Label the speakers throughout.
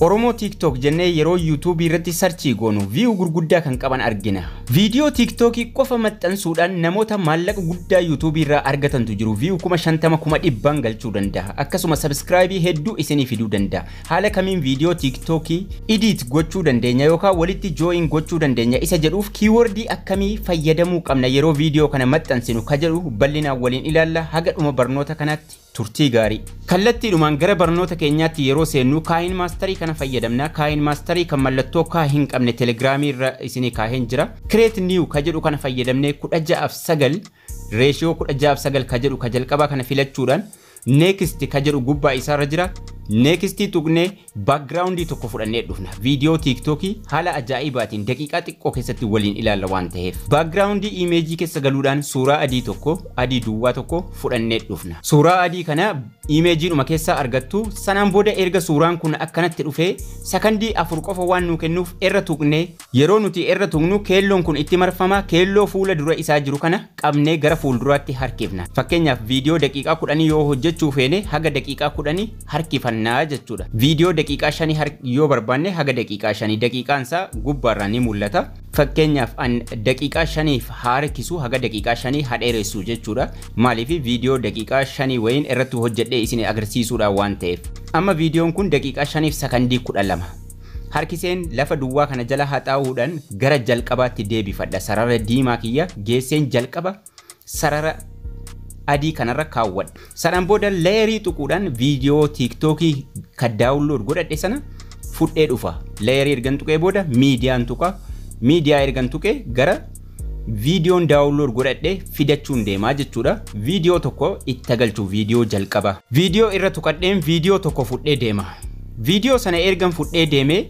Speaker 1: Oromoo TikTok jennee yeroo YouTube irratti sarchii goonu view gurguddaa kan qaban argina. Video TikTok qofa maxxansuudhaan namoota maallaqa guddaa YouTube irraa argatantu jiru. View 50,000 galchuu danda'a. Akkasuma subscribe hedduu isinii fiduu danda'a. Haala kamiin video TikTok edit gochuu dandeenya yookaan walitti join gochuu dandeenya isa jedhuuf keyword akkamii fayyadamuu qabna yeroo video kana maxxansinu ka jedhu bal'inaan waliin ilaalla haga dhuma barnoota kanaatti. Turtii gaarii. Kallattiidhumaan gara barnoota keenyaatti yeroo seennu Kaayin Maasterii kana fayyadamna. Kaayin Maasterii kan mallattoo kaa hin qabne Telegiraamii irra isinii kaaheen jira. Create new ka jedhu kana fayyadamnee 16:9 ratio 16:9 ka jedhu ka jalqabaa kana filachuudhaan next ka jedhu gubbaa isaarra jira. Next tuqnee background tokko fudhannee dhufna. Video TikTok haala ajaa'ibaatiin daqiiqaa xiqqoo keessatti waliin ilaalla waan ta'eef. Background image keessa galuudhaan suuraa adii tokko, adii duwwaa tokko fudhannee dhufna. Suuraa adii kana image dhuma keessaa argattu. Sanaan booda erga suuraan kun akkanatti dhufee sakandii 4 qofa waan nu kennuuf irra tuqnee yeroo nuti irra tuqnu keelloon kun itti marfama. Keelloo fuula dura isaa jiru kana qabnee gara fuulduraatti harkifna. Fakkeenyaaf video daqiiqaa 10 yoo hojjechuu feene haga daqiiqaa 10 harkifanna. Jechuudha. Video daqiiqaa 5 yoo barbaanne haga daqiiqaa 5 daqiiqaan isaa gubbaarraa ni mul'ata. Fakkeenyaaf an daqiiqaa 5f harkisu haga daqiiqaa 5 hadheeressu jechuudha. Maaliif video daqiiqaa 5 wayin irratti hojjedhee isin agarsiisuudha waan ta'eef. Amma videoon kun daqiiqaa 5f sakandii 12. Harkiseen lafa duwwaa kana jala haxaa'uudhaan gara jalqabaatti deebifadha. Sarara diimaa kiyya geesseen jalqaba sarara adii kanarra kaawwadha. Sanaan booda layerii tuquudhaan video TikTok ka download godhadhe sana fudhee dhufa. Layerii ergan tuqee booda miidiyaan tuqa. Miidiyaa ergan tuqee gara videoon download godhadhe fidachuun deemaa jechuudha. Video tokko itti galchu video jalqaba. Video irra tuqadheen video tokko fudhee deema. Video sana ergan fudhee deemee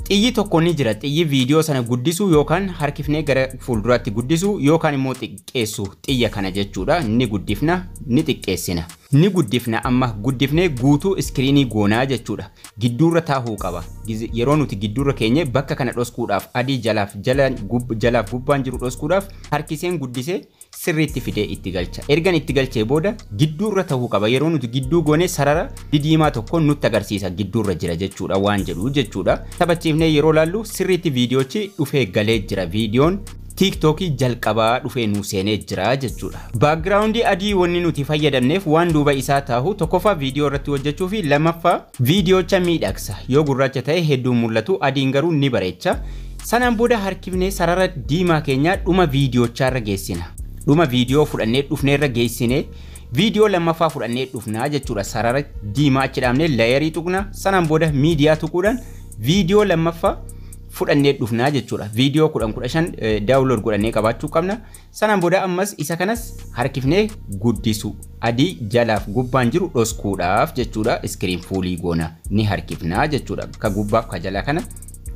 Speaker 1: xiyyi tokko ni jira. Xiyyi video sana guddisuu yookaan harkifnee gara fuulduraatti guddisuu yookaan immoo xiqqeessu xiyya kana jechuudha. Ni guddifna, ni xiqqeessina. Ni guddifna amma guddifnee guutuu iskiriinii goonaa jechuudha. Gidduurra taa'uu qaba. Yeroo nuti gidduurra keenye bakka kana dhoskuudhaaf adii jalaaf gubbaan jiru dhoskuudhaaf harkiseen guddisee sirriitti fidee itti galcha. Ergan itti galchee booda gidduurra ta'uu qaba. Yeroo nuti gidduu goone sarara didiimaa tokko nutti agarsiisa gidduurra jira jechuudha waan jedhu jechuudha. Taphachiifnee yeroo laallu sirriitti viidiyoochi dhufee galee jira. Viidiyoon TikTok jalqabaa dhufee nu seenee jira jechuudha. Background adii wanni nuti fayyadamneef waan duuba isaa taa'u tokkoffaa viidiyoo irratti hojjechuu fi lammaffaa viidiyoocha miidhagsa. Yoo gurraacha ta'e hedduu mul'atu, adiin garuu ni bareecha. Sanaan booda harkifnee sarara diimaa keenya dhuma viidiyoocha irra geessina. Dhuma viidiyoo fudhannee dhufneerra geessine viidiyoo lammaffaa fudhannee dhufnaa jechuudha. Sarara diimaa achi dhaabnee layerii tuqna. Sanaan booda miidiyaa tuquudhaan viidiyoo lammaffaa fudhannee dhufnaa jechuudha. Viidiyoo 10-15 download godhannee qabaachuu qabna. Sanaan booda ammas isa kanas harkifnee guddisu. Adii jalaaf gubbaan jiru dhoskuudhaaf jechuudha. Iskiriin fuulii goona ni harkifnaa jechuudha. Ka gubbaaf ka jalaa kana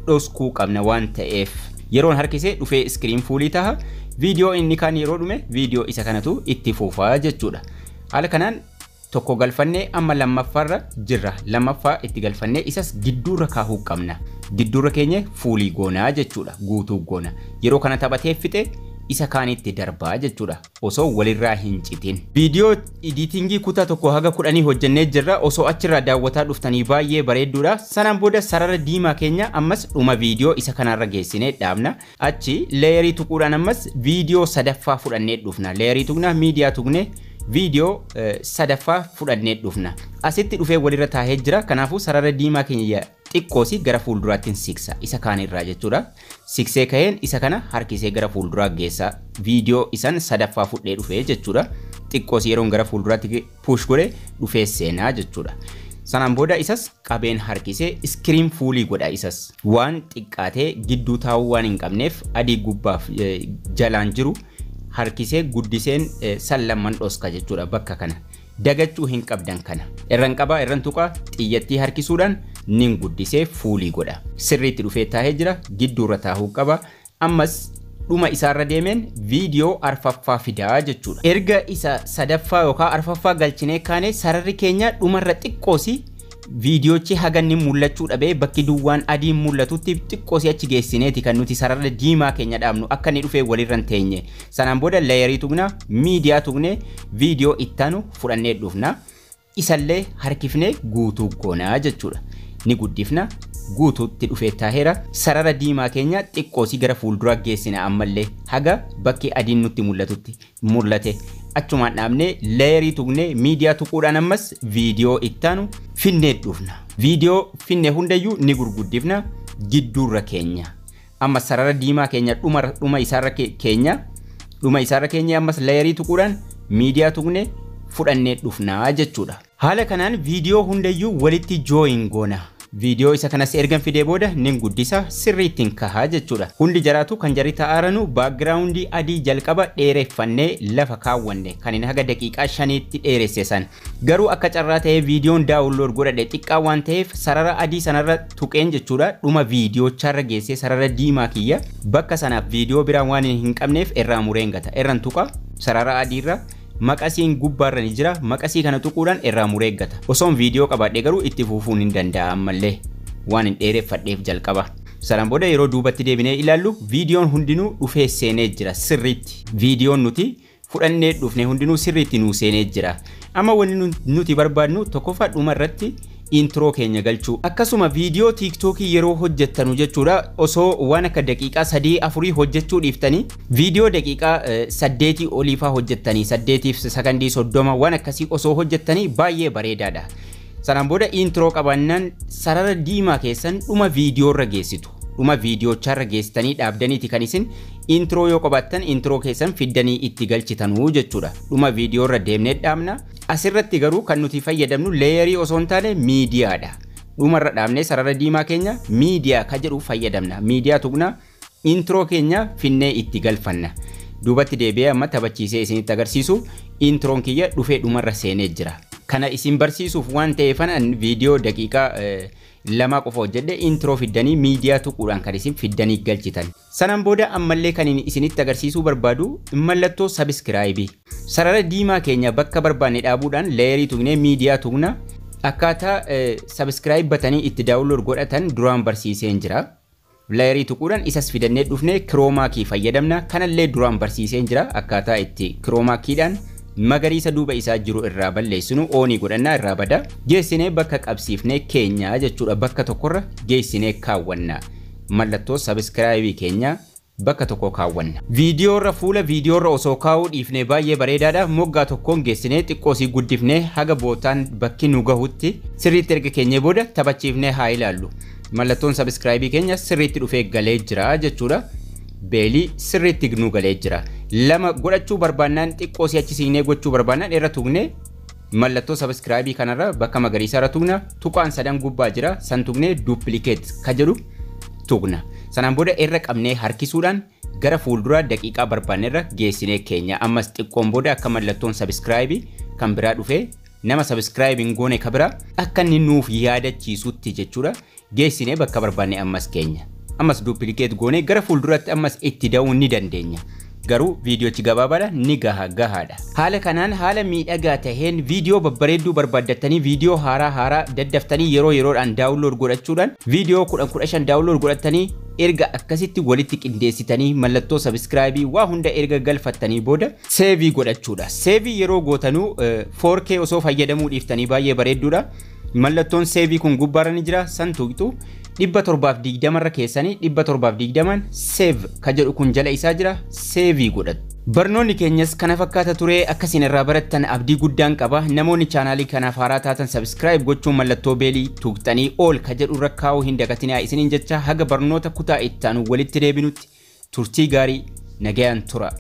Speaker 1: dhoskuu qabna waan ta'eef yeroon harkisee dhufee iskiriin fuulii taha. Viidiyoo inni kaan yeroo dhume viidiyoo isa kanatu itti fufaa jechuudha. Haala kanaan tokko galfannee amma lammaffaarra jirra. Lammaffaa itti galfannee isas gidduurra kaahuu qabna. Gidduurra keenya fuulii goonaa jechuudha. Guutuu goona. Yeroo kana taphatee fixe isa kaanitti darbaa jechuudha. Osoo walirraa hin citin. Viidiyoo editingii kutaa tokko haga 10 hojjennee jirra. Osoo achirraa daawwataa dhuftanii baay'ee bareedduudha. Sanaan booda sarara diimaa keenya ammas dhuma viidiyoo isa kanarra geessinee dhaabna. Achi layerii tuquudhaan ammas viidiyoo sadaffaa fudhannee dhufna. Layerii tuqna, miidiyaa tuqne video sadaffaa fudhannee dhufna. Asitti dhufee walirra taa'ee jira. Kanaafuu sarara diimaa keenya xiqqoosi gara fuulduraatti siksa. Isa kaanirraa jechuudha. Siksee ka'een isa kana harkisee gara fuulduraa geessa. Video isan sadaffaa fudhee dhufee jechuudha. Xiqqoosi yeroon gara fuulduraatti push godhe dhufee seenaa jechuudha. Sanaan booda isas qabeen harkisee iskiriin fuulii godha isas. Waan xiqqaatee gidduu taa'uu waan hin qabneef adii gubbaaf jalaan jiru harkisee guddiseen sallamman dhoska jechuudha bakka kana. Dagachuu hin qabdan kana. Irran qabaa irran tuqaa xiyyattii harkisuudhaan nin guddisee fuulii godha. Sirriitti dhufee taa'ee jira. Gidduurra taa'uu qaba. Ammas dhuma isaarra deemeen viidiyoo arfaffaa fidaa jechuudha. Erga isa sadaffaa yookaan arfaffaa galchinee kaane sararri keenya dhumarra xiqqoosi viidiyoochi haganni mul'achuu dhabee bakki duwwaan adiin mul'atutti xiqqoosi achi geessineeti kan nuti sarara diimaa keenya dhaabnu akka inni dhufee walirran teenye. Sanaan booda layerii tuqna, miidiyaa tuqne, viidiyoo ittaanu fudhannee dhufna. Isallee harkifnee guutuu goonaa jechuudha. ni guddifna guutuutti dhufee taa'eera sarara diimaa keenya xiqqoosii gara fuulduraa geessina ammallee haga bakki adiin nutti mul'ate achumaan dhaabnee leeyarii tuqnee miidiyaa tuquudhaan ammas viidiyoo ittaanu finnee dhufna viidiyoo finnee hundayyuu ni gurguddifna gidduurra keenya amma sarara diimaa keenya dhuma isaarra keenya ammas leeyarii tuquudhaan miidiyaa tuqnee fudhannee dhufna jechuudha haala kanaan viidiyoo hundayyuu walitti join goona Video isa kanas ergan fidee booda nin guddisa sirriittiin kahaa jechuudha. Hundi jaraatu kan jarri ta'aaranu backgroundi adii jalqaba dheereffannee lafa kaawwanne kan inni haga daqiiqaa 5tti dheeressesan. Garuu akka carraa ta'ee viidiyoon daawunlood godhadhe xiqqaa waan ta'eef sarara adii sanarra tuqeen jechuudha. Dhuma viidiyoo charra geessee sarara diimaa kiyya bakka sanaaf viidiyoo biraa waan hin qabneef irraa mureen gata. Irraan tuqa sarara adiirra maqasiin gubbaarra ni jira maqasii kana tuquudhaan irraa muree gata osoon viidiyoo qabaadhe garuu itti fufuun hin danda'am mallee waan hin dheereffadheef jalqaba sanaan booda yeroo duubatti deebinee ilaallu viidiyoon hundinuu dhufee seenee jira sirriitti viidiyoon nuti fudhannee dhufne hundinuu sirriitti nuu seenee jira amma wanni nuti barbaadnu tokkoffaa dhuma irratti intro keenya galchuu akkasuma viidiyoo TikTok yeroo hojjettanu jechuudha osoo waan akka daqiiqaa 3-4 hojjechuu dhiiftanii viidiyoo daqiiqaa 8 oliifaa hojjettanii 8 sekondii 30 waan akkasii osoo hojjettanii baay'ee bareedaadha sanaan booda intro qabaannaan sarara diimaa keessan dhuma viidiyoo irra geessitu dhuma viidiyoo charra geessitanii dhaabdaniiti kan isin intro yoo qabaattan intro keessan fiddanii itti galchitanuu jechuudha dhuma viidiyoo irra deemnee dhaabna asirratti garuu kan nuti fayyadamnu leeyarii osoo hin taane miidiyaadha dhumarra dhaabnee sarara diimaa keenya miidiyaa ka jedhu fayyadamna miidiyaa tuqna intro keenya finnee itti galfanna duubatti deebi'ee amma taphachiisee isinitti agarsiisu introon kiyya dhufee dhumarra seenee jira kana isin barsiisuuf waan ta'eefan viidiyoo daqiiqaa 2 qofa hojjedhe intro fiddanii miidiyaa tuquudhaan kan isin fiddanii galchitan sanaan booda ammallee kan isinitti agarsiisuu barbaadu mallattoo subscribe sarara diimaa keenya bakka barbaanne dhaabuudhaan leeyarii tuqnee miidiyaa tuqna akkaataa subscribe batanii itti daawunlood godhatan duraan barsiiseen jira leeyarii tuquudhaan isas fidannee dhufnee chroma key fayyadamna kanallee duraan barsiiseen jira akkaataa itti chroma key'dhaan magariisa duuba isaa jiru irraa balleessinu oonii godhannaa irraa bada geessinee bakka qabsiifnee keenya jechuudha bakka tokkorra geessinee kaawwanna mallattoo subscribe keenya bakka tokko kaawwanna viidiyoorra fuula viidiyoorra osoo kaawuu dhiifnee baay'ee bareedaadha moggaa tokkoon geessinee xiqqoosii guddifnee haga bootaan bakki nu gahutti sirriitti erga keenya booda taphachiifnee haa ilaallu mallattoon subscribe keenya sirriitti dhufee galee jira jechuudha beelii sirriitti nu galee jira lama godhachuu barbaannaan xiqqoosii achi siinee gochuu barbaannaan irra tuqnee mallattoo subscribe kanarra bakka magariisa irra tuqna tuqaan sadan gubbaa jira san tuqnee duplicate ka jedhu tuqna sanaan booda irra qabnee harkisuudhaan gara fuulduraa daqiiqaa barbaannerra geessinee keenya ammas xiqqoon booda akka mallattoon subscribe kan biraa dhufee nama subscribe hin goone ka biraa akka inni nuuf yaadachiisutti jechuudha geessinee bakka barbaanne ammas keenya ammas duplicate goone gara fuulduratti ammas itti da'uu ni dandeenya garuu viidiyoochi gabaabaadha ni gahaadha haala kanaan haala miidhagaa taheen viidiyoo babbareedduu barbaaddatanii viidiyoo haaraa daddaftanii yeroo yeroodhaan daawunlood godhachuudhaan viidiyoo 10-15 daawunlood godhatanii erga akkasitti walitti qindeessitanii mallattoo subscribe waa hunda erga galfattanii booda save godhachuudha save yeroo gootanuu 4K osoo fayyadamuu dhiiftanii baay'ee bareedduudha mallattoon save kun gubbaarra ni jira san tuqxu 720 irra keessanii 720 save ka jedhu kun jala isaa jira save godhatu barnoonni keenyas kana fakkaata ture akkasiin irraa barattan abdii guddaan qaba namoonni chaanaalii kanaaf haaraa taatan subscribe gochuun mallattoo beelii tuqxanii ol ka jedhu irra kaa'uu hin dagatinaa isiniin jecha haga barnoota kutaa itti aanu walitti deebinutti turtii gaarii nagayaan tura